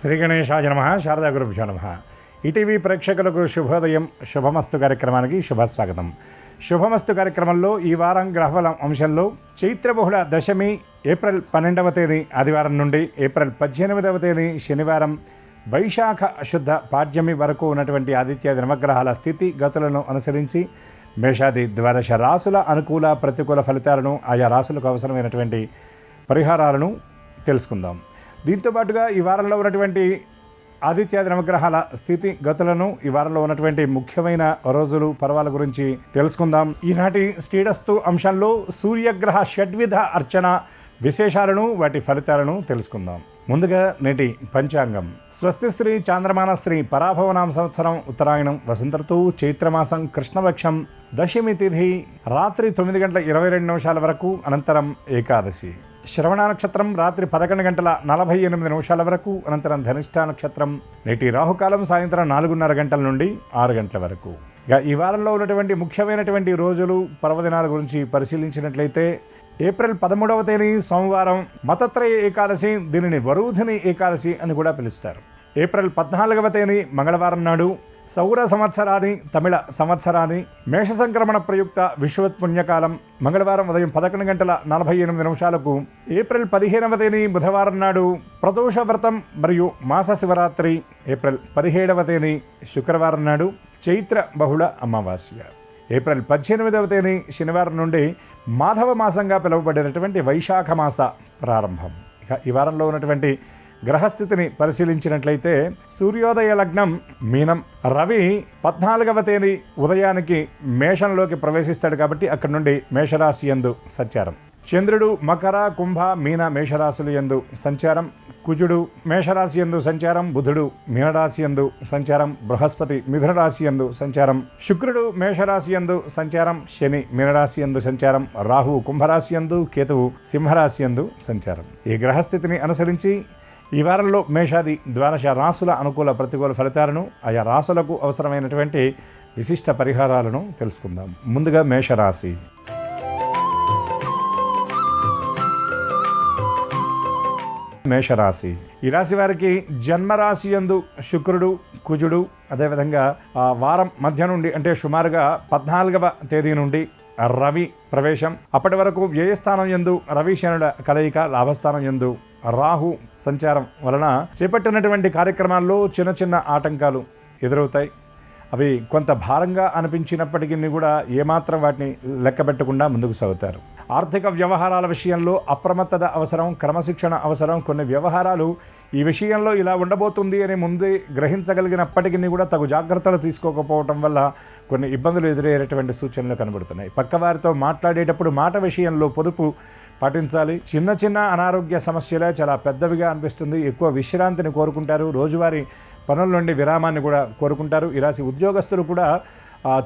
శ్రీ గణేశాయ నమః. శారదా గురుభ్యో నమః. ఈటీవీ ప్రేక్షకులకు శుభోదయం. శుభమస్తు కార్యక్రమానికి శుభస్వాగతం. శుభమస్తు కార్యక్రమంలో ఈ వారం గ్రహఫలం అంశంలో చైత్రబహుళ దశమి ఏప్రిల్ 12వ తేదీ ఆదివారం నుండి ఏప్రిల్ 18వ తేదీ శనివారం వైశాఖ శుద్ధ పాడ్యమి వరకు ఉన్నటువంటి ఆదిత్యాది నవగ్రహాల స్థితి గతులను అనుసరించి మేషాది ద్వాదశ రాసుల అనుకూల ప్రతికూల ఫలితాలను ఆయా రాసులకు అవసరమైనటువంటి పరిహారాలను తెలుసుకుందాం. దీంతోపాటుగా ఈ వారంలో ఉన్నటువంటి ఆదిత్యాది నవగ్రహాల స్థితి గతులను, ఈ వారంలో ఉన్నటువంటి ముఖ్యమైన రోజులు పర్వాల గురించి తెలుసుకుందాం. ఈనాటి శ్రీడస్తు అంశంలో సూర్యగ్రహ షడ్విధ అర్చన విశేషాలను, వాటి ఫలితాలను తెలుసుకుందాం. ముందుగా నేటి పంచాంగం. స్వస్తి శ్రీ చాంద్రమాన శ్రీ పరాభవనామ సంవత్సరం ఉత్తరాయణం వసంత ఋతువు చైత్రమాసం కృష్ణపక్షం దశమి తిథి రాత్రి 9:22 వరకు, అనంతరం ఏకాదశి. శ్రవణ నక్షత్రం రాత్రి 11:48 వరకు, అనంతరం ధనిష్ఠ నక్షత్రం. నేటి రాహుకాలం సాయంత్రం 4:30 నుండి 6 వరకు. ఇక ఈ వారంలో ఉన్నటువంటి ముఖ్యమైనటువంటి రోజులు పర్వదినాల గురించి పరిశీలించినట్లయితే ఏప్రిల్ 13వ తేదీ సోమవారం మతత్రయ ఏకాదశి, దీనిని వరూధిని ఏకాదశి అని కూడా పిలుస్తారు. ఏప్రిల్ 14వ తేదీ మంగళవారం నాడు సౌర సంవత్సరాది తమిళ సంవత్సరాది మేష సంక్రమణ ప్రయుక్త విశ్వత్ పుణ్యకాలం మంగళవారం ఉదయం 11:48 ఏప్రిల్ 15వ తేదీ బుధవారం నాడు ప్రదోష వ్రతం మరియు మాస శివరాత్రి. ఏప్రిల్ 17వ తేదీ శుక్రవారం నాడు చైత్ర బహుళ అమావాస్య. ఏప్రిల్ 18వ తేదీ శనివారం నుండి మాధవ మాసంగా పిలువబడినటువంటి వైశాఖ మాస ప్రారంభం. ఇక ఈ వారంలో ఉన్నటువంటి గ్రహస్థితిని పరిశీలించినట్లయితే సూర్యోదయ లగ్నం మీనం, రవి 14వ తేదీ ఉదయానికి మేషంలోకి ప్రవేశిస్తాడు కాబట్టి అక్కడి నుండి మేషరాశి యందు సంచారం. చంద్రుడు మకర కుంభ మీన మేషరాశులు యందు సంచారం. కుజుడు మేషరాశి యందు సంచారం. బుధుడు మీనరాశి యందు సంచారం. బృహస్పతి మిథున రాశి యందు సంచారం. శుక్రుడు మేషరాశి యందు సంచారం. శని మీనరాశి యందు సంచారం. రాహు కుంభరాశి యందు, కేతువు సింహరాశి యందు సంచారం. ఈ గ్రహస్థితిని అనుసరించి ఈ వారంలో మేషాది ద్వాదశ రాసుల అనుకూల ప్రతికూల ఫలితాలను, ఆయా రాసులకు అవసరమైనటువంటి విశిష్ట పరిహారాలను తెలుసుకుందాం. ముందుగా మేషరాశి. మేషరాశి ఈ రాశి వారికి జన్మరాశి యందు శుక్రుడు, కుజుడు, అదేవిధంగా వారం మధ్య నుండి అంటే సుమారుగా 14వ తేదీ నుండి రవి ప్రవేశం. అప్పటి వరకు వ్యయస్థానం యందు రవి శనుల కలయిక, లాభస్థానం యందు రాహు సంచారం వలన చేపట్టినటువంటి కార్యక్రమాల్లో చిన్న చిన్న ఆటంకాలు ఎదురవుతాయి. అవి కొంత భారంగా అనిపించినప్పటికీ కూడా ఏమాత్రం వాటిని లెక్క పెట్టకుండా ముందుకు సాగుతారు. ఆర్థిక వ్యవహారాల విషయంలో అప్రమత్తత అవసరం, క్రమశిక్షణ అవసరం. కొన్ని వ్యవహారాలు ఈ విషయంలో ఇలా ఉండబోతుంది అని ముందే గ్రహించగలిగినప్పటికీ కూడా తగు జాగ్రత్తలు తీసుకోకపోవటం వల్ల కొన్ని ఇబ్బందులు ఎదురయ్యేటువంటి సూచనలు కనబడుతున్నాయి. పక్కవారితో మాట్లాడేటప్పుడు మాట విషయంలో పొదుపు పాటించాలి. చిన్న చిన్న అనారోగ్య సమస్యలే చాలా పెద్దవిగా అనిపిస్తుంది. ఎక్కువ విశ్రాంతిని కోరుకుంటారు. రోజువారీ పనుల నుండి విరామాన్ని కూడా కోరుకుంటారు. ఈ రాశి ఉద్యోగస్తులు కూడా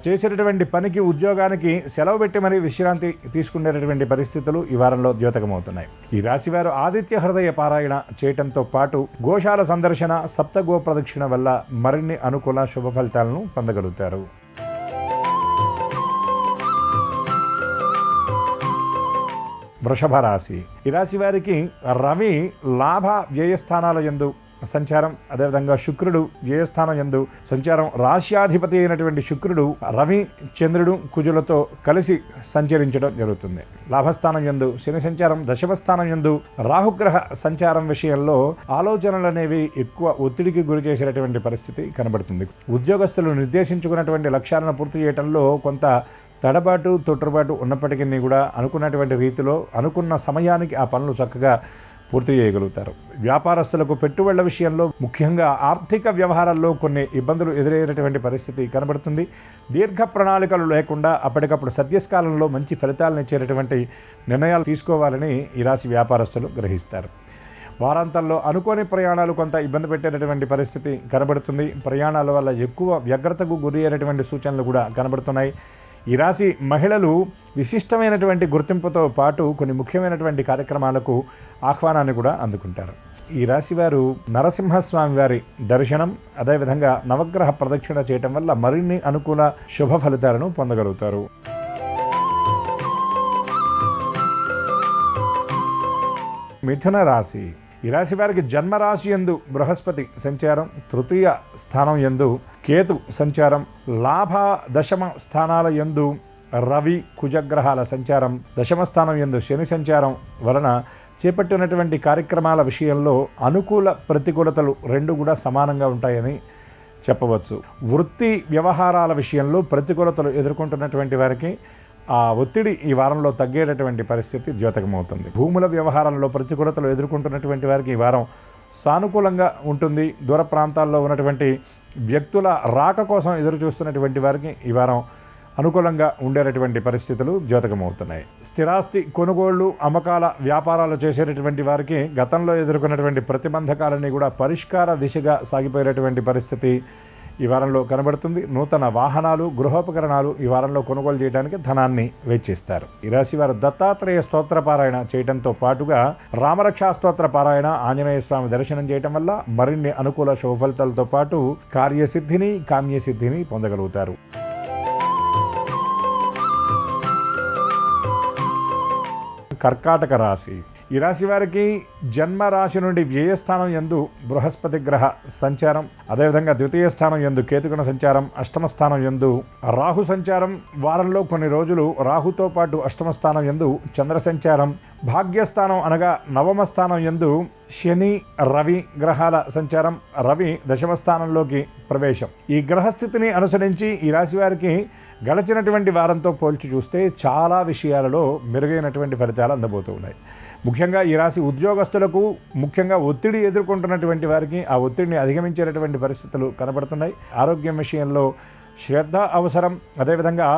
చేసేటటువంటి పనికి, ఉద్యోగానికి సెలవు పెట్టి మరీ విశ్రాంతి తీసుకునేటటువంటి పరిస్థితులు ఈ వారంలో ద్యోతకమవుతున్నాయి. ఈ రాశి వారు ఆదిత్య హృదయ పారాయణ చేయటంతో పాటు గోశాల సందర్శన, సప్తగో ప్రదక్షిణ వల్ల మరిన్ని అనుకూల శుభ ఫలితాలను పొందగలుగుతారు. వృషభ రాశి ఈ రాశి వారికి రవి లాభ వ్యయస్థానాల యందు సంచారం, అదేవిధంగా శుక్రుడు వ్యయస్థానం యందు సంచారం. రాశ్యాధిపతి అయినటువంటి శుక్రుడు రవి, చంద్రుడు, కుజులతో కలిసి సంచరించడం జరుగుతుంది. లాభస్థానం యందు శని సంచారం, దశమస్థానం యందు రాహుగ్రహ సంచారం విషయంలో ఆలోచనలు అనేవి ఎక్కువ ఒత్తిడికి గురి చేసేటటువంటి పరిస్థితి కనబడుతుంది. ఉద్యోగస్తులు నిర్దేశించుకున్నటువంటి లక్ష్యాలను పూర్తి చేయడంలో కొంత తడబాటు, తొట్టుబాటు ఉన్నప్పటికీ కూడా అనుకున్నటువంటి రీతిలో అనుకున్న సమయానికి ఆ పనులు చక్కగా పూర్తి చేయగలుగుతారు. వ్యాపారస్తులకు పెట్టుబడుల విషయంలో, ముఖ్యంగా ఆర్థిక వ్యవహారాల్లో కొన్ని ఇబ్బందులు ఎదురయ్యేటటువంటి పరిస్థితి కనబడుతుంది. దీర్ఘ ప్రణాళికలు లేకుండా అప్పటికప్పుడు సద్యస్కాలంలో మంచి ఫలితాలను ఇచ్చేటటువంటి నిర్ణయాలు తీసుకోవాలని ఈ రాశి వ్యాపారస్తులు గ్రహిస్తారు. వారాంతంలో అనుకోని ప్రయాణాలు కొంత ఇబ్బంది పెట్టేటటువంటి పరిస్థితి కనబడుతుంది. ప్రయాణాల వల్ల ఎక్కువ వ్యగ్రతకు గురి అయ్యేటటువంటి సూచనలు కూడా కనబడుతున్నాయి. ఈ రాశి మహిళలు విశిష్టమైనటువంటి గుర్తింపుతో పాటు కొన్ని ముఖ్యమైనటువంటి కార్యక్రమాలకు ఆహ్వానాన్ని కూడా అందుకుంటారు. ఈ రాశి వారు నరసింహస్వామి వారి దర్శనం, అదేవిధంగా నవగ్రహ ప్రదక్షిణ చేయటం వల్ల మరిన్ని అనుకూల శుభ ఫలితాలను పొందగలుగుతారు. మిథున రాశి ఈ రాశి వారికి జన్మరాశి యందు బృహస్పతి సంచారం, తృతీయ స్థానం యందు కేతు సంచారం, లాభ దశమ స్థానాల యందు రవి కుజగ్రహాల సంచారం, దశమ స్థానం యందు శని సంచారం వలన చేపట్టినటువంటి కార్యక్రమాల విషయంలో అనుకూల ప్రతికూలతలు రెండు కూడా సమానంగా ఉంటాయని చెప్పవచ్చు. వృత్తి వ్యవహారాల విషయంలో ప్రతికూలతలు ఎదుర్కొంటున్నటువంటి వారికి ఆ ఒత్తిడి ఈ వారంలో తగ్గేటటువంటి పరిస్థితి ద్యోతకమవుతుంది. భూముల వ్యవహారంలో ప్రతికూలతలు ఎదుర్కొంటున్నటువంటి వారికి ఈ వారం సానుకూలంగా ఉంటుంది. దూర ప్రాంతాల్లో ఉన్నటువంటి వ్యక్తుల రాక కోసం ఎదురు చూస్తున్నటువంటి వారికి ఈ వారం అనుకూలంగా ఉండేటటువంటి పరిస్థితులు ద్యోతకమవుతున్నాయి. స్థిరాస్తి కొనుగోళ్లు, అమ్మకాల వ్యాపారాలు చేసేటటువంటి వారికి గతంలో ఎదుర్కొన్నటువంటి ప్రతిబంధకాలన్నీ కూడా పరిష్కార దిశగా సాగిపోయేటటువంటి పరిస్థితి ఈ వారంలో కనబడుతుంది. నూతన వాహనాలు, గృహోపకరణాలు ఈ వారంలో కొనుగోలు చేయడానికి ధనాన్ని వెచ్చిస్తారు. ఈ రాశి వారు దత్తాత్రేయ స్తోత్ర పారాయణ చేయడంతో పాటుగా రామరక్షా స్తోత్ర పారాయణ, ఆంజనేయ స్వామి దర్శనం చేయటం వల్ల మరిన్ని అనుకూల శుభ ఫలితాలతో పాటు కార్యసిద్ధిని, కామ్యసిద్ధిని పొందగలుగుతారు. కర్కాటక రాశి. ఈ రాశి వారికి జన్మ రాశి నుండి వ్యయస్థానం యందు బృహస్పతి గ్రహ సంచారం, అదేవిధంగా ద్వితీయ స్థానం యందు కేతుగుణ సంచారం, అష్టమ స్థానం యందు రాహు సంచారం, వారంలో కొన్ని రోజులు రాహుతో పాటు అష్టమ స్థానం యందు చంద్ర సంచారం, భాగ్యస్థానం అనగా నవమ స్థానం యందు శని రవి గ్రహాల సంచారం, రవి దశమ స్థానంలోకి ప్రవేశం. ఈ గ్రహస్థితిని అనుసరించి ఈ రాశి వారికి గడిచినటువంటి వారంతో పోల్చి చూస్తే చాలా విషయాలలో మెరుగైనటువంటి ఫలితాలు అందబోతూ ఉన్నాయి. ముఖ్యంగా ఈ రాశి ఉద్యోగస్తులకు, ముఖ్యంగా ఒత్తిడి ఎదుర్కొంటున్నటువంటి వారికి ఆ ఒత్తిడిని అధిగమించేటటువంటి పరిస్థితులు కనబడుతున్నాయి. ఆరోగ్యం విషయంలో శ్రద్ధ అవసరం. అదేవిధంగా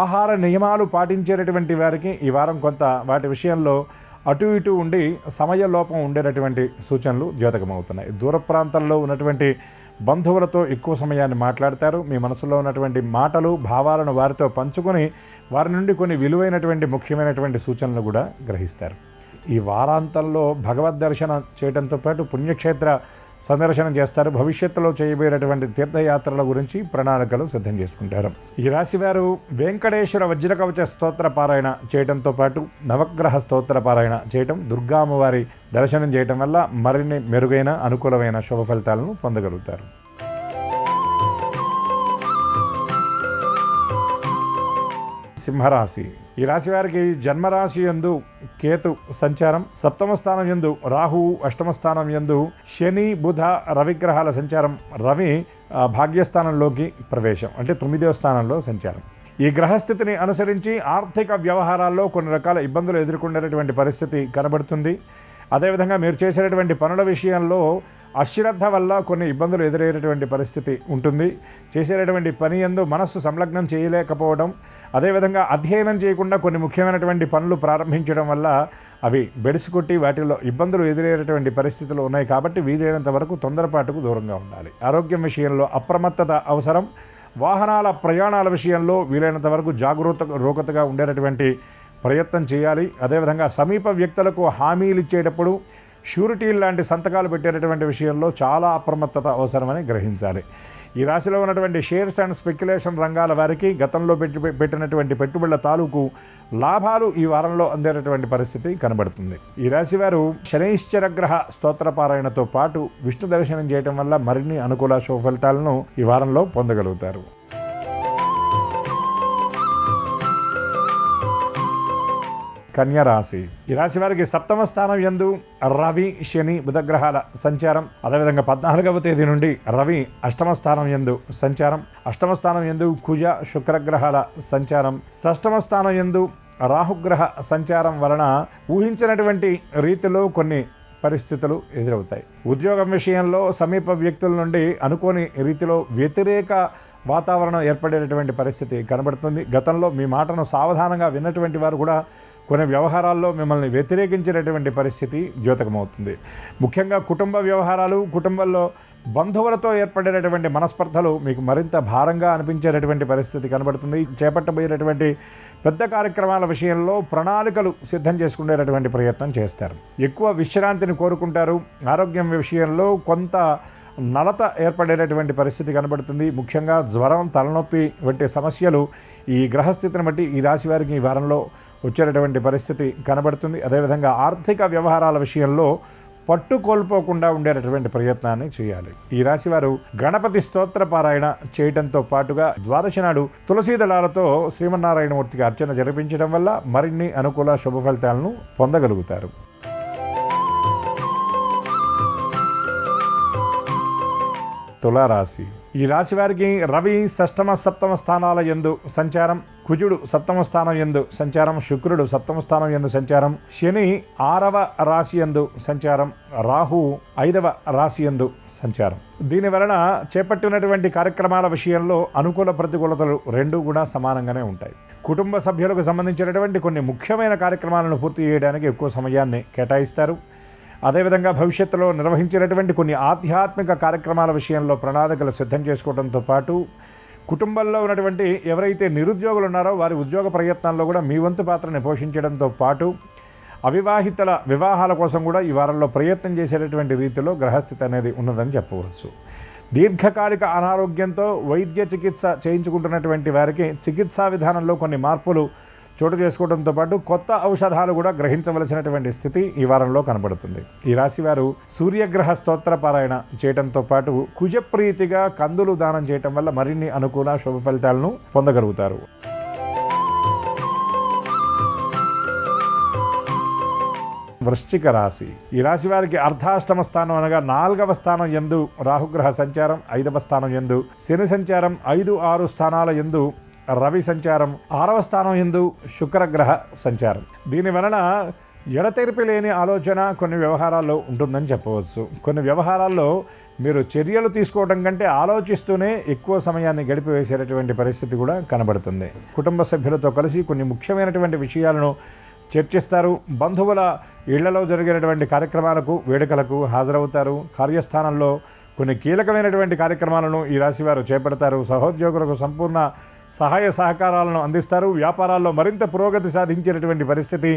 ఆహార నియమాలు పాటించేటటువంటి వారికి ఈ వారం కొంత వాటి విషయంలో అటు ఇటు ఉండి సమయలోపం ఉండేటటువంటి సూచనలు ద్యోతకమవుతున్నాయి. దూర ప్రాంతాల్లో ఉన్నటువంటి బంధువులతో ఎక్కువ సమయాన్ని మాట్లాడతారు. మీ మనసులో ఉన్నటువంటి మాటలు, భావాలను వారితో పంచుకొని వారి నుండి కొన్ని విలువైనటువంటి ముఖ్యమైనటువంటి సూచనలు కూడా గ్రహిస్తారు. ఈ వారాంతంలో భగవద్ దర్శనం చేయడంతో పాటు పుణ్యక్షేత్ర సందర్శనం చేస్తారు. భవిష్యత్తులో చేయబోయేటటువంటి తీర్థయాత్రల గురించి ప్రణాళికలు సిద్ధం చేసుకుంటారు. ఈ రాశి వారు వెంకటేశ్వర వజ్రకవచ స్తోత్ర పారాయణ చేయడంతో పాటు నవగ్రహ స్తోత్ర పారాయణ చేయటం, దుర్గామ్మవారి దర్శనం చేయటం వల్ల మరిన్ని మెరుగైన అనుకూలమైన శుభ ఫలితాలను పొందగలుగుతారు. సింహరాశి. ఈ రాశి వారికి జన్మరాశి యందు కేతు సంచారం, సప్తమ స్థానం యందు రాహువు, అష్టమ స్థానం యందు శని బుధ రవిగ్రహాల సంచారం, రవి భాగ్యస్థానంలోకి ప్రవేశం అంటే 9వ స్థానంలో సంచారం. ఈ గ్రహస్థితిని అనుసరించి ఆర్థిక వ్యవహారాల్లో కొన్ని రకాల ఇబ్బందులు ఎదుర్కొనేటటువంటి పరిస్థితి కనబడుతుంది. అదేవిధంగా మీరు చేసేటటువంటి పనుల విషయంలో అశ్రద్ధ వల్ల కొన్ని ఇబ్బందులు ఎదురయ్యేటటువంటి పరిస్థితి ఉంటుంది. చేసేటటువంటి పని యందు మనస్సు సంలగ్నం చేయలేకపోవడం, అదేవిధంగా అధ్యయనం చేయకుండా కొన్ని ముఖ్యమైనటువంటి పనులు ప్రారంభించడం వల్ల అవి బెడిసికొట్టి వాటిల్లో ఇబ్బందులు ఎదురయ్యేటటువంటి పరిస్థితులు ఉన్నాయి. కాబట్టి వీలైనంత వరకు తొందరపాటుకు దూరంగా ఉండాలి. ఆరోగ్యం విషయంలో అప్రమత్తత అవసరం. వాహనాల ప్రయాణాల విషయంలో వీలైనంత వరకు జాగరూకతగా ఉండేటటువంటి ప్రయత్నం చేయాలి. అదేవిధంగా సమీప వ్యక్తులకు హామీలు ఇచ్చేటప్పుడు షూరిటీలు లాంటి సంతకాలు పెట్టేటటువంటి విషయంలో చాలా అప్రమత్తత అవసరమని గ్రహించాలి. ఈ రాశిలో ఉన్నటువంటి షేర్స్ అండ్ స్పెక్యులేషన్ రంగాల వారికి గతంలో పెట్టినటువంటి పెట్టుబడుల తాలూకు లాభాలు ఈ వారంలో అందేటటువంటి పరిస్థితి కనబడుతుంది. ఈ రాశి వారు శనైశ్చర గ్రహ స్తోత్రపారాయణతో పాటు విష్ణు దర్శనం చేయడం వల్ల మరిన్ని అనుకూల శుభ ఫలితాలను ఈ వారంలో పొందగలుగుతారు. కన్యరాశి. ఈ రాశి వారికి సప్తమ స్థానం యందు రవి శని బుధగ్రహాల సంచారం, అదేవిధంగా 14వ తేదీ నుండి రవి అష్టమ స్థానం యందు సంచారం, అష్టమ స్థానం యందు కుజ శుక్రగ్రహాల సంచారం, షష్టమ స్థానం యందు రాహుగ్రహ సంచారం వలన ఊహించినటువంటి రీతిలో కొన్ని పరిస్థితులు ఎదురవుతాయి. ఉద్యోగం విషయంలో సమీప వ్యక్తుల నుండి అనుకోని రీతిలో వ్యతిరేక వాతావరణం ఏర్పడేటటువంటి పరిస్థితి కనబడుతుంది. గతంలో మీ మాటను సావధానంగా విన్నటువంటి వారు కూడా కొన్ని వ్యవహారాల్లో మిమ్మల్ని వ్యతిరేకించేటటువంటి పరిస్థితి ద్యోతకమవుతుంది. ముఖ్యంగా కుటుంబ వ్యవహారాలు, కుటుంబంలో బంధువులతో ఏర్పడేటటువంటి మనస్పర్ధలు మీకు మరింత భారంగా అనిపించేటటువంటి పరిస్థితి కనబడుతుంది. చేపట్టబోయేటటువంటి పెద్ద కార్యక్రమాల విషయంలో ప్రణాళికలు సిద్ధం చేసుకునేటటువంటి ప్రయత్నం చేస్తారు. ఎక్కువ విశ్రాంతిని కోరుకుంటారు. ఆరోగ్యం విషయంలో కొంత నలత ఏర్పడేటటువంటి పరిస్థితి కనబడుతుంది. ముఖ్యంగా జ్వరం, తలనొప్పి వంటి సమస్యలు ఈ గ్రహస్థితిని బట్టి ఈ రాశి వారికి ఈ వారంలో వచ్చేటటువంటి పరిస్థితి కనబడుతుంది. అదేవిధంగా ఆర్థిక వ్యవహారాల విషయంలో పట్టు కోల్పోకుండా ఉండేటటువంటి ప్రయత్నాన్ని చేయాలి. ఈ రాశి వారు గణపతి స్తోత్ర పారాయణ చేయడంతో పాటుగా ద్వాదశి నాడు తులసీ దళాలతో శ్రీమన్నారాయణమూర్తికి అర్చన జరిపించడం వల్ల మరిన్ని అనుకూల శుభ ఫలితాలను పొందగలుగుతారు. తులారాశి. ఈ రాశి వారికి రవి షష్టమ సప్తమ స్థానాల యందు సంచారం, కుజుడు సప్తమ స్థానం యందు సంచారం, శుక్రుడు సప్తమ స్థానం యందు సంచారం, శని 6వ రాశి యందు సంచారం, రాహు 5వ రాశి యందు సంచారం. దీని వలన చేపట్టినటువంటి కార్యక్రమాల విషయంలో అనుకూల ప్రతికూలతలు రెండూ కూడా సమానంగానే ఉంటాయి. కుటుంబ సభ్యులకు సంబంధించినటువంటి కొన్ని ముఖ్యమైన కార్యక్రమాలను పూర్తి చేయడానికి ఎక్కువ సమయాన్ని కేటాయిస్తారు. అదేవిధంగా భవిష్యత్తులో నిర్వహించినటువంటి కొన్ని ఆధ్యాత్మిక కార్యక్రమాల విషయంలో ప్రణాళికలు సిద్ధం చేసుకోవడంతో పాటు కుటుంబంలో ఉన్నటువంటి ఎవరైతే నిరుద్యోగులు ఉన్నారో వారి ఉద్యోగ ప్రయత్నాల్లో కూడా మీ వంతు పాత్రని పోషించడంతో పాటు అవివాహితుల వివాహాల కోసం కూడా ఈ వారంలో ప్రయత్నం చేసేటటువంటి రీతిలో గ్రహస్థితి అనేది ఉన్నదని చెప్పవచ్చు. దీర్ఘకాలిక అనారోగ్యంతో వైద్య చికిత్స చేయించుకుంటున్నటువంటి వారికి చికిత్సా విధానంలో కొన్ని మార్పులు చోటు చేసుకోవడంతో పాటు కొత్త ఔషధాలు కూడా గ్రహించవలసినటువంటి స్థితి ఈ వారంలో కనబడుతుంది. ఈ రాశి వారు సూర్యగ్రహ స్తోత్ర పారాయణ చేయడంతో పాటు కుజప్రీతిగా కందులు దానం చేయటం వల్ల మరిన్ని అనుకూల శుభ ఫలితాలను పొందగలుగుతారు. వృశ్చిక రాశి. ఈ రాశి వారికి అర్ధాష్టమ స్థానం అనగా 4వ స్థానం యందు రాహుగ్రహ సంచారం, 5వ స్థానం యందు శని సంచారం, 5, 6 స్థానాల యందు రవి సంచారం, 6వ స్థానం యందు శుక్రగ్రహ సంచారం. దీని వలన ఎడతెరిపి లేని ఆలోచన కొన్ని వ్యవహారాల్లో ఉంటుందని చెప్పవచ్చు. కొన్ని వ్యవహారాల్లో మీరు చర్యలు తీసుకోవడం కంటే ఆలోచిస్తూనే ఎక్కువ సమయాన్ని గడిపివేసేటటువంటి పరిస్థితి కూడా కనబడుతుంది. కుటుంబ సభ్యులతో కలిసి కొన్ని ముఖ్యమైనటువంటి విషయాలను చర్చిస్తారు. బంధువుల ఇళ్లలో జరిగినటువంటి కార్యక్రమాలకు వేడుకలకు హాజరవుతారు. కార్యస్థానంలో కొన్ని కీలకమైనటువంటి కార్యక్రమాలను ఈ రాశి వారు చేపడతారు. సహోద్యోగులకు సంపూర్ణ సహాయ సహకారాలను అందిస్తారు. వ్యాపారాల్లో మరింత పురోగతి సాధించేటటువంటి పరిస్థితి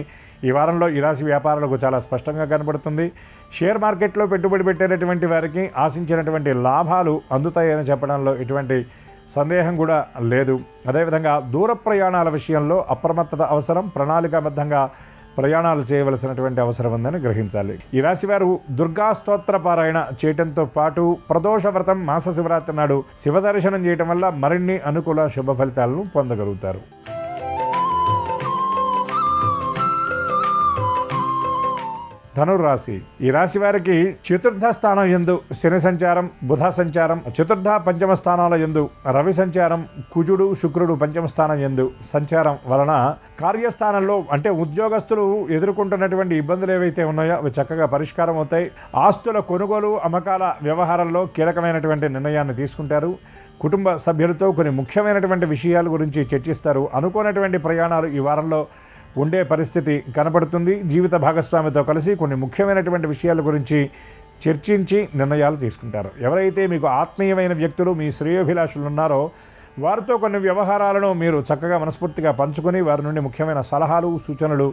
ఈ వారంలో ఈ రాశి వ్యాపారాలకు చాలా స్పష్టంగా కనబడుతుంది. షేర్ మార్కెట్లో పెట్టుబడి పెట్టేటటువంటి వారికి ఆశించినటువంటి లాభాలు అందుతాయని చెప్పడంలో ఎటువంటి సందేహం కూడా లేదు. అదేవిధంగా దూర ప్రయాణాల విషయంలో అప్రమత్తత అవసరం. ప్రణాళికాబద్ధంగా ప్రయాణాలు చేయవలసినటువంటి అవసరం ఉందని గ్రహించాలి. ఈ రాశివారు దుర్గా స్తోత్ర పారాయణ చేయటంతో పాటు ప్రదోష వ్రతం, మాస శివరాత్రి నాడు శివ దర్శనం చేయటం వల్ల మరిన్ని అనుకూల శుభ ఫలితాలను పొందగలుగుతారు. ధనురాశి. ఈ రాశి వారికి చతుర్థ స్థానం యందు శని సంచారం, బుధ సంచారం, చతుర్థ పంచమ స్థానాల యందు రవి సంచారం, కుజుడు శుక్రుడు పంచమ స్థానం యందు సంచారం వలన కార్యస్థానంలో అంటే ఉద్యోగస్తులు ఎదుర్కొంటున్నటువంటి ఇబ్బందులు ఏవైతే ఉన్నాయో అవి చక్కగా పరిష్కారం అవుతాయి. ఆస్తుల కొనుగోలు అమ్మకాల వ్యవహారంలో కీలకమైనటువంటి నిర్ణయాన్ని తీసుకుంటారు. కుటుంబ సభ్యులతో కొన్ని ముఖ్యమైనటువంటి విషయాల గురించి చర్చిస్తారు. అనుకోనటువంటి ప్రయాణాలు ఈ వారంలో ఉండే పరిస్థితి కనబడుతుంది. జీవిత భాగస్వామితో కలిసి కొన్ని ముఖ్యమైనటువంటి విషయాల గురించి చర్చించి నిర్ణయాలు తీసుకుంటారు. ఎవరైతే మీకు ఆత్మీయమైన వ్యక్తులు, మీ శ్రేయోభిలాషులు ఉన్నారో వారితో కొన్ని వ్యవహారాలను మీరు చక్కగా మనస్ఫూర్తిగా పంచుకొని వారి నుండి ముఖ్యమైన సలహాలు, సూచనలు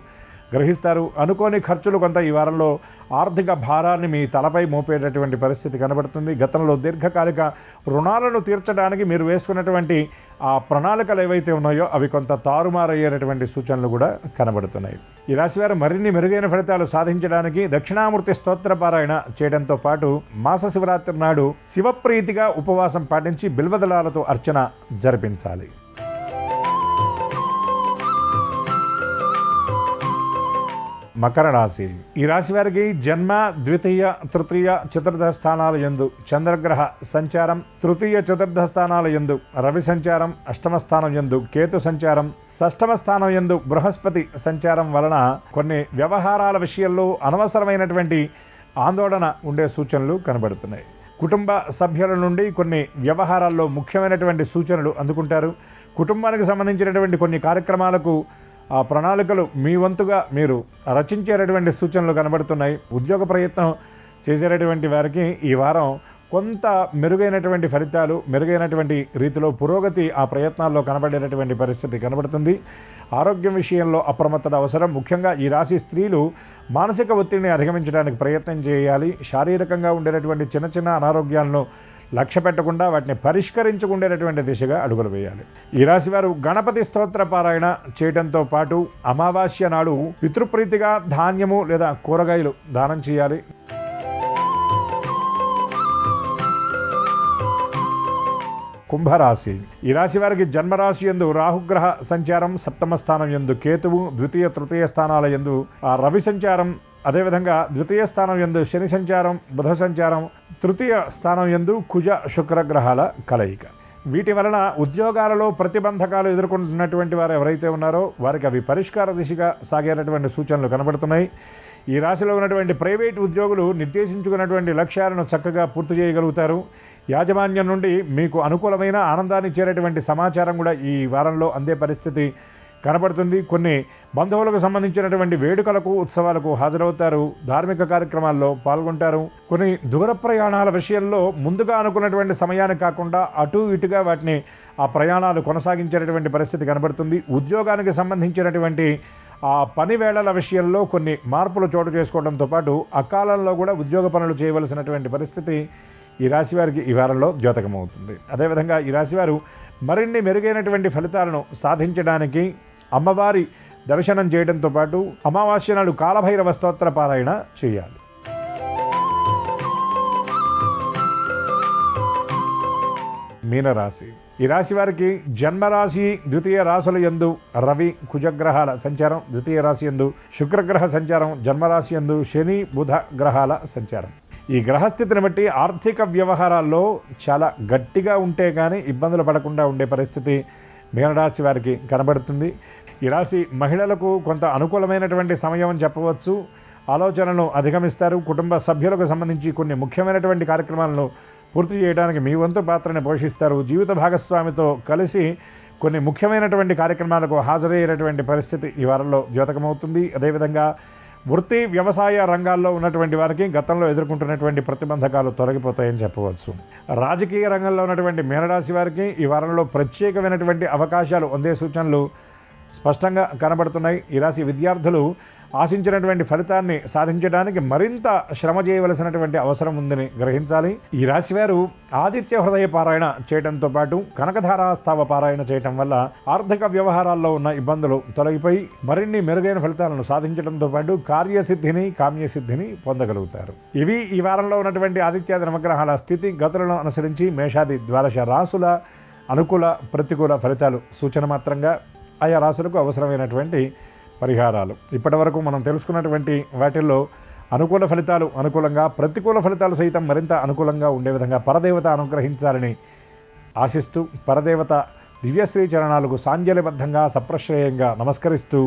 గ్రహిస్తారు. అనుకోని ఖర్చులు కొంత ఈ వారంలో ఆర్థిక భారాన్ని మీ తలపై మోపేటటువంటి పరిస్థితి కనబడుతుంది. గతంలో దీర్ఘకాలిక రుణాలను తీర్చడానికి మీరు వేసుకున్నటువంటి ఆ ప్రణాళికలు ఏవైతే ఉన్నాయో అవి కొంత తారుమారయ్యేటటువంటి సూచనలు కూడా కనబడుతున్నాయి. ఈ రాశివారు మరిన్ని మెరుగైన ఫలితాలు సాధించడానికి దక్షిణామూర్తి స్తోత్ర పారాయణ చేయడంతో పాటు మాస శివరాత్రి నాడు శివప్రీతిగా ఉపవాసం పాటించి బిల్వదళాలతో అర్చన జరిపించాలి. మకర రాశి. ఈ రాశి వారికి జన్మ, ద్వితీయ, తృతీయ, చతుర్థ స్థానాల యందు చంద్రగ్రహ సంచారం, తృతీయ, చతుర్థ స్థానాల యందు రవి సంచారం, అష్టమ స్థానం యందు కేతు సంచారం, షష్టమ స్థానం యందు బృహస్పతి సంచారం వలన కొన్ని వ్యవహారాల విషయంలో అనవసరమైనటువంటి ఆందోళన ఉండే సూచనలు కనబడుతున్నాయి. కుటుంబ సభ్యుల నుండి కొన్ని వ్యవహారాల్లో ముఖ్యమైనటువంటి సూచనలు అందుకుంటారు. కుటుంబానికి సంబంధించినటువంటి కొన్ని కార్యక్రమాలకు ఆ ప్రణాళికలు మీ వంతుగా మీరు రచించేటటువంటి సూచనలు కనబడుతున్నాయి. ఉద్యోగ ప్రయత్నం చేసేటటువంటి వారికి ఈ వారం కొంత మెరుగైనటువంటి ఫలితాలు, మెరుగైనటువంటి రీతిలో పురోగతి ఆ ప్రయత్నాల్లో కనబడేటటువంటి పరిస్థితి కనబడుతుంది. ఆరోగ్యం విషయంలో అప్రమత్తత అవసరం. ముఖ్యంగా ఈ రాశి స్త్రీలు మానసిక ఒత్తిడిని అధిగమించడానికి ప్రయత్నం చేయాలి. శారీరకంగా ఉండేటటువంటి చిన్న చిన్న అనారోగ్యాలను లక్ష్య పెట్టకుండా వాటిని పరిష్కరించుకునేటటువంటి దిశగా అడుగులు వేయాలి. ఈ రాశివారు గణపతి స్తోత్ర పారాయణ చేయడంతో పాటు అమావాస్య నాడు పితృప్రీతిగా ధాన్యము లేదా కూరగాయలు దానం చేయాలి. కుంభరాశి. ఈ రాశి వారికి జన్మరాశి యందు రాహుగ్రహ సంచారం, సప్తమ స్థానం యందు కేతువు, ద్వితీయ తృతీయ స్థానాల యందు రవి సంచారం, అదేవిధంగా ద్వితీయ స్థానం యందు శని సంచారం, బుధ సంచారం, తృతీయ స్థానం యందు కుజ శుక్రగ్రహాల కలయిక. వీటి వలన ఉద్యోగాలలో ప్రతిబంధకాలు ఎదుర్కొంటున్నటువంటి వారు ఎవరైతే ఉన్నారో వారికి అవి పరిష్కార దిశగా సాగేటటువంటి సూచనలు కనబడుతున్నాయి. ఈ రాశిలో ఉన్నటువంటి ప్రైవేట్ ఉద్యోగులు నిర్దేశించుకున్నటువంటి లక్ష్యాలను చక్కగా పూర్తి చేయగలుగుతారు. యాజమాన్యం నుండి మీకు అనుకూలమైన ఆనందాన్ని ఇచ్చేటటువంటి సమాచారం కూడా ఈ వారంలో అందే పరిస్థితి కనబడుతుంది. కొన్ని బంధువులకు సంబంధించినటువంటి వేడుకలకు, ఉత్సవాలకు హాజరవుతారు. ధార్మిక కార్యక్రమాల్లో పాల్గొంటారు. కొన్ని దూర ప్రయాణాల విషయంలో ముందుగా అనుకున్నటువంటి సమయానికి కాకుండా అటు ఇటుగా వాటిని ఆ ప్రయాణాలు కొనసాగించేటటువంటి పరిస్థితి కనబడుతుంది. ఉద్యోగానికి సంబంధించినటువంటి ఆ పని వేళల విషయంలో కొన్ని మార్పులు చోటు చేసుకోవడంతో పాటు అకాలంలో కూడా ఉద్యోగ పనులు చేయవలసినటువంటి పరిస్థితి ఈ రాశి వారికి ఈ వారంలో ద్యోతకమవుతుంది. అదేవిధంగా ఈ రాశివారు మరిన్ని మెరుగైనటువంటి ఫలితాలను సాధించడానికి అమ్మవారి దర్శనం చేయడంతో పాటు అమావాస్య నాడు కాలభైరవ స్తోత్ర పారాయణ చేయాలి. మీనరాశి. ఈ రాశి వారికి జన్మరాశి ద్వితీయ రాశుల యందు రవి కుజగ్రహాల సంచారం, ద్వితీయ రాశి యందు శుక్రగ్రహ సంచారం, జన్మరాశి యందు శని బుధ గ్రహాల సంచారం. ఈ గ్రహస్థితిని బట్టి ఆర్థిక వ్యవహారాల్లో చాలా గట్టిగా ఉంటే కానీ ఇబ్బందులు పడకుండా ఉండే పరిస్థితి మీనరాశి వారికి కనబడుతుంది. ఈ రాశి మహిళలకు కొంత అనుకూలమైనటువంటి సమయం అని చెప్పవచ్చు. ఆలోచనలను అధిగమిస్తారు. కుటుంబ సభ్యులకు సంబంధించి కొన్ని ముఖ్యమైనటువంటి కార్యక్రమాలను పూర్తి చేయడానికి మీ వంతు పాత్రని పోషిస్తారు. జీవిత భాగస్వామితో కలిసి కొన్ని ముఖ్యమైనటువంటి కార్యక్రమాలకు హాజరయ్యేటటువంటి పరిస్థితి ఈ వారంలో ద్యోతకమవుతుంది. అదేవిధంగా వృత్తి వ్యవసాయ రంగాల్లో ఉన్నటువంటి వారికి గతంలో ఎదుర్కొంటున్నటువంటి ప్రతిబంధకాలు తొలగిపోతాయని చెప్పవచ్చు. రాజకీయ రంగంలో ఉన్నటువంటి మీనరాశి వారికి ఈ వారంలో ప్రత్యేకమైనటువంటి అవకాశాలు అందే సూచనలు స్పష్టంగా కనబడుతున్నాయి. ఈ రాశి విద్యార్థులు ఆశించినటువంటి ఫలితాన్ని సాధించడానికి మరింత శ్రమ చేయవలసినటువంటి అవసరం ఉందని గ్రహించాలి. ఈ రాశివారు ఆదిత్య హృదయ పారాయణ చేయడంతో పాటు కనకధారాస్తవ పారాయణ చేయటం వల్ల ఆర్థిక వ్యవహారాల్లో ఉన్న ఇబ్బందులు తొలగిపోయి మరిన్ని మెరుగైన ఫలితాలను సాధించడంతో పాటు కార్యసిద్ధిని కామ్యసిద్ధిని పొందగలుగుతారు. ఇవి ఈ వారంలో ఉన్నటువంటి ఆదిత్యాది నవగ్రహాల స్థితి గతులను అనుసరించి మేషాది ద్వాదశ రాసుల అనుకూల ప్రతికూల ఫలితాలు సూచన మాత్రంగా ఆయా రాసులకు అవసరమైనటువంటి పరిహారాలు. ఇప్పటి వరకు మనం తెలుసుకున్నటువంటి వాటిల్లో అనుకూల ఫలితాలు అనుకూలంగా, ప్రతికూల ఫలితాలు సైతం మరింత అనుకూలంగా ఉండే విధంగా పరదేవత అనుగ్రహించాలని ఆశిస్తూ పరదేవత దివ్యశ్రీ చరణాలకు సాంజలిబద్ధంగా సప్రశ్రేయంగా నమస్కరిస్తూ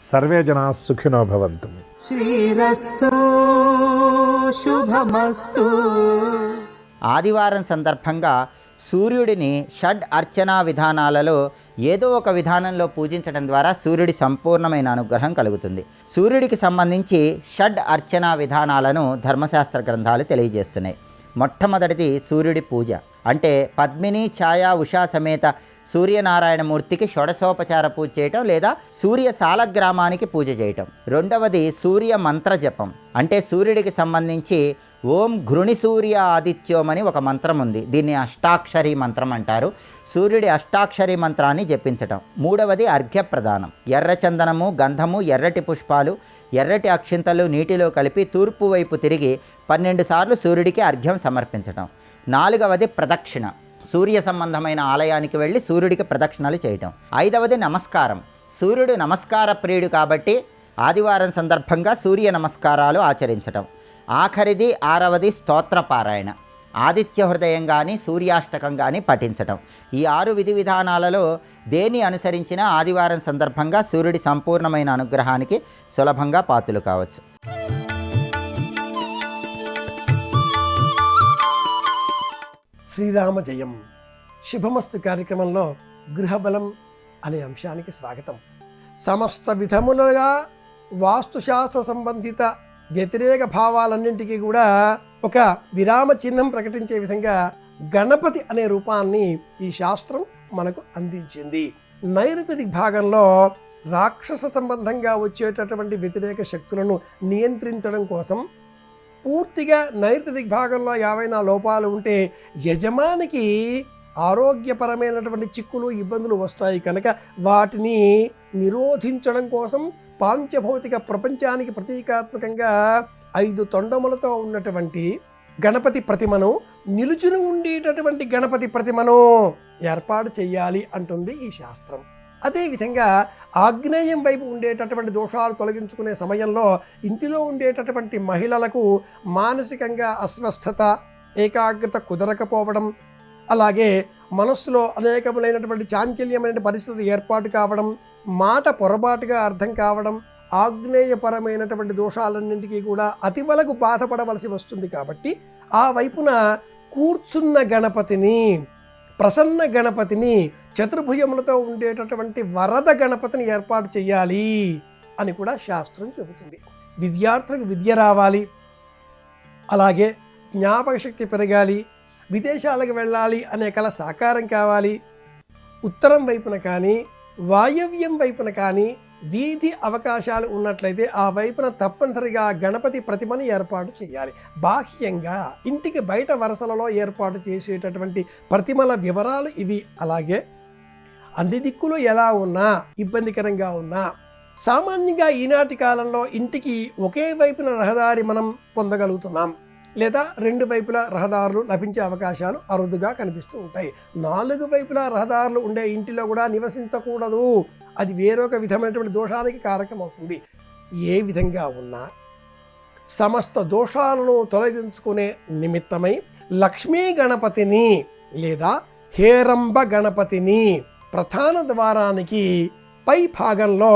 సర్వే జనా సుఖినో భవంతు. శ్రీరస్తు శుభమస్తు. ఆదివారం సందర్భంగా సూర్యుడిని షడ్ అర్చనా విధానాలలో ఏదో ఒక విధానంలో పూజించడం ద్వారా సూర్యుడి సంపూర్ణమైన అనుగ్రహం కలుగుతుంది. సూర్యుడికి సంబంధించి షడ్ అర్చనా విధానాలను ధర్మశాస్త్ర గ్రంథాలు తెలియజేస్తున్నాయి. మొట్టమొదటిది సూర్యుడి పూజ, అంటే పద్మిని ఛాయా ఉషా సమేత సూర్యనారాయణమూర్తికి షోడశోపచార పూజ చేయటం లేదా సూర్య సాలగ్రామానికి పూజ చేయటం. రెండవది సూర్య మంత్ర జపం, అంటే సూర్యుడికి సంబంధించి ఓం ఘృణి సూర్య ఆదిత్యోమని ఒక మంత్రం ఉంది. దీన్ని అష్టాక్షరి మంత్రం అంటారు. సూర్యుడి అష్టాక్షరి మంత్రాన్ని జపించటం. మూడవది అర్ఘ్యప్రదానం, ఎర్రచందనము, గంధము, ఎర్రటి పుష్పాలు, ఎర్రటి అక్షింతలు నీటిలో కలిపి తూర్పు వైపు తిరిగి 12 సార్లు సూర్యుడికి అర్ఘ్యం సమర్పించటం. నాలుగవది ప్రదక్షిణ, సూర్య సంబంధమైన ఆలయానికి వెళ్ళి సూర్యుడికి ప్రదక్షిణలు చేయటం. ఐదవది నమస్కారం, సూర్యుడు నమస్కార ప్రియుడు కాబట్టి ఆదివారం సందర్భంగా సూర్య నమస్కారాలు ఆచరించటం. ఆఖరిది ఆరవది స్తోత్రపారాయణ, ఆదిత్య హృదయం కానీ సూర్యాష్టకం కానీ పఠించటం. ఈ 6 విధి విధానాలలో దేన్ని అనుసరించినా ఆదివారం సందర్భంగా సూర్యుడి సంపూర్ణమైన అనుగ్రహానికి సులభంగా పాత్రులు కావచ్చు. శ్రీరామ జయం. శుభమస్తు కార్యక్రమంలో గృహబలం అనే అంశానికి స్వాగతం. సమస్త విధములుగా వాస్తుశాస్త్ర సంబంధిత వ్యతిరేక భావాలన్నింటికీ కూడా ఒక విరామ చిహ్నం ప్రకటించే విధంగా గణపతి అనే రూపాన్ని ఈ శాస్త్రం మనకు అందించింది. నైరుతి దిగ్భాగంలో రాక్షస సంబంధంగా వచ్చేటటువంటి వ్యతిరేక శక్తులను నియంత్రించడం కోసం పూర్తిగా నైరుతి దిగ్భాగంలో ఏవైనా లోపాలు ఉంటే యజమానికి ఆరోగ్యపరమైనటువంటి చిక్కులు ఇబ్బందులు వస్తాయి కనుక వాటిని నిరోధించడం కోసం పాంచభౌతిక ప్రపంచానికి ప్రతీకాత్మకంగా 5 తొండములతో ఉన్నటువంటి గణపతి ప్రతిమను, నిలుచుని ఉండేటటువంటి గణపతి ప్రతిమను ఏర్పాటు చేయాలి అంటుంది ఈ శాస్త్రం. అదేవిధంగా ఆగ్నేయం వైపు ఉండేటటువంటి దోషాలు తొలగించుకునే సమయంలో ఇంటిలో ఉండేటటువంటి మహిళలకు మానసికంగా అస్వస్థత, ఏకాగ్రత కుదరకపోవడం, అలాగే మనస్సులో అనేకములైనటువంటి చాంచల్యమైన పరిస్థితి ఏర్పాటు కావడం, మాట పొరపాటుగా అర్థం కావడం, ఆగ్నేయపరమైనటువంటి దోషాలన్నింటికీ కూడా అతివలకు బాధపడవలసి వస్తుంది. కాబట్టి ఆ వైపున కూర్చున్న గణపతిని, ప్రసన్న గణపతిని, చతుర్భుజములతో ఉండేటటువంటి వరద గణపతిని ఏర్పాటు చేయాలి అని కూడా శాస్త్రం చెబుతుంది. విద్యార్థులకు విద్య రావాలి, అలాగే జ్ఞాపక శక్తి పెరగాలి, విదేశాలకు వెళ్ళాలి అనే కల సాకారం కావాలి. ఉత్తరం వైపున కానీ వాయవ్యం వైపున కానీ వీధి అవకాశాలు ఉన్నట్లయితే ఆ వైపున తప్పనిసరిగా గణపతి ప్రతిమని ఏర్పాటు చేయాలి. బాహ్యంగా ఇంటికి బయట వరసలలో ఏర్పాటు చేసేటటువంటి ప్రతిమల వివరాలు ఇవి. అలాగే అన్ని దిక్కులు ఎలా ఉన్నా, ఇబ్బందికరంగా ఉన్నా, సామాన్యంగా ఈనాటి కాలంలో ఇంటికి ఒకే వైపున రహదారి మనం పొందగలుగుతున్నాం, లేదా రెండు వైపులా రహదారులు లభించే అవకాశాలు అరుదుగా కనిపిస్తూ ఉంటాయి. 4 వైపులా రహదారులు ఉండే ఇంటిలో కూడా నివసించకూడదు, అది వేరొక విధమైనటువంటి దోషానికి కారకమవుతుంది. ఏ విధంగా ఉన్నా సమస్త దోషాలను తొలగించుకునే నిమిత్తమై లక్ష్మీ గణపతిని లేదా హేరంబ గణపతిని ప్రధాన ద్వారానికి పై భాగంలో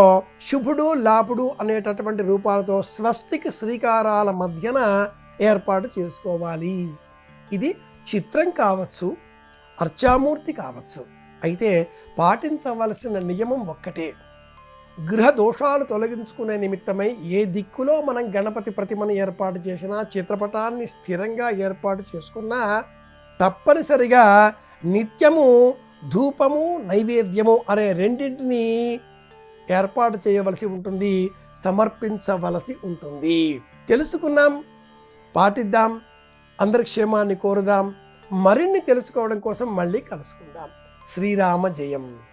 శుభుడు లాపుడు అనేటటువంటి రూపాలతో స్వస్తిక్ శ్రీకారాల మధ్యన ఏర్పాటు చేసుకోవాలి. ఇది చిత్రం కావచ్చు, అర్చామూర్తి కావచ్చు. అయితే పాటించవలసిన నియమం ఒక్కటే. గృహ దోషాలు తొలగించుకునే నిమిత్తమై ఏ దిక్కులో మనం గణపతి ప్రతిమను ఏర్పాటు చేసినా, చిత్రపటాన్ని స్థిరంగా ఏర్పాటు చేసుకున్నా తప్పనిసరిగా నిత్యము ధూపము, నైవేద్యము అనే రెండింటినీ ఏర్పాటు చేయవలసి ఉంటుంది, సమర్పించవలసి ఉంటుంది. తెలుసుకున్నాం, పాటిద్దాం, అందరి క్షేమాన్ని కోరుదాం. మరిన్ని తెలుసుకోవడం కోసం మళ్ళీ కలుసుకుందాం. శ్రీరామ జయం.